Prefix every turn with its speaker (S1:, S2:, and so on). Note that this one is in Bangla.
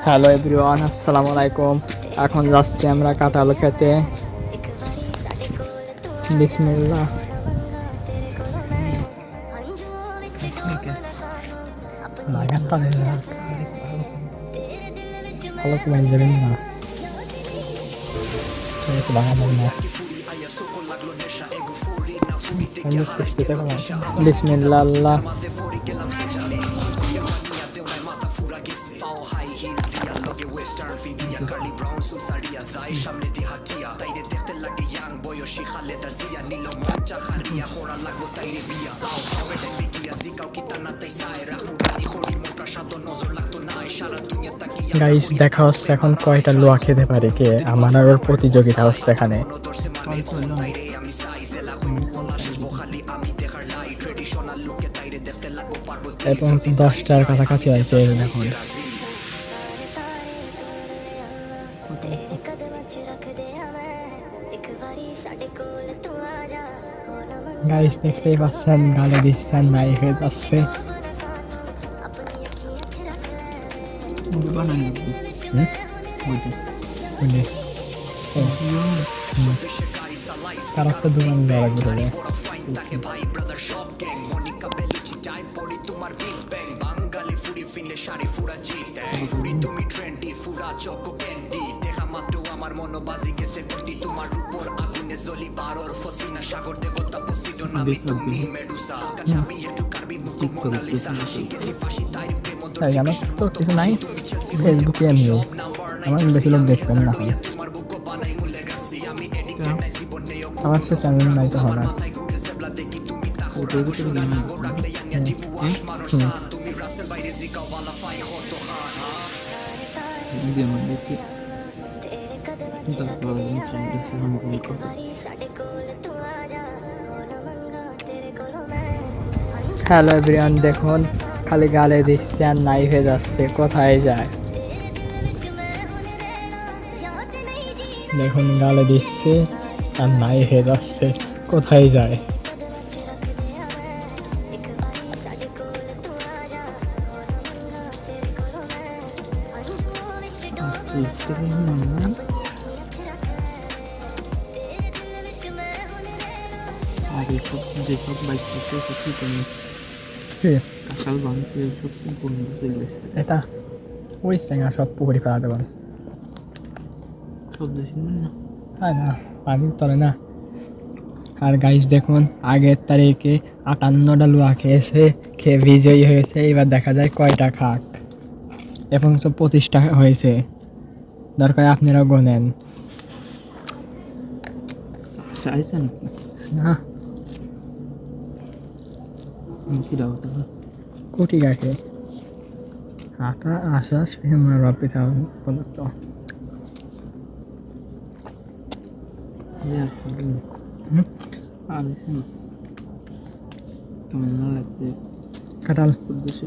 S1: হ্যালো এভরিওয়ান, আসসালামু আলাইকুম। এখন যাচ্ছি আমরা কাঁঠাল খেতে। বিসমিল্লাহ। ভালো কমাই দেবেন না, বিসমিল্লাহ আল্লাহ। গাইস, দেখা হচ্ছে এখন কয়টা লোয়া খেতে পারে কে। আমার আর ওর প্রতিযোগিতা হচ্ছে এখানে। এবং 10টার কাছাকাছি হয়েছে এখন। গাইস, দেখতেই পাচ্ছেন গালে দিচ্ছেন, নাই হয়ে যাচ্ছে। তার একটা দোকান দেওয়া লাগবে। তাই আমার তো কিছু নাই, ফেসবুকে এমনি আমার বেশি লোক দেখবেন না, আমার সে চ্যানেল নাই তো হয় না। হ্যালো এভরিওয়ান, দেখুন খালি গালে দিচ্ছে আর নাই হয়ে যাচ্ছে, কোথায় যায়। দেখুন গালে দিচ্ছে আর নাই হয়ে যাচ্ছে, কোথায় যায়।
S2: আর এইসব যেসব বাইক করতে সত্যি তুমি কাঁশাল ভাঙছে এইসব সম্পূর্ণ চলে গেছে।
S1: এটা ওই স্যাঙ্গা সব পুকুরি ফেলা দেবেন,
S2: সব দেশে না,
S1: তাই না, পানি তলে না। আর গাইস দেখুন, আগের তারিখে 58টা লোয়া খেয়েছে, খেয়ে বিজয়ী হয়েছে। এবার দেখা যায় কয়টা খাক, এবং 25টা হয়েছে। দরকার আপনারাও গোনেন
S2: চাইছেন
S1: না। কোটি গাছে আটা আশ্বাস পিঠা পদার্থ।
S2: কেমন লাগছে
S1: কাঁঠাল
S2: উদ্দেশ্যে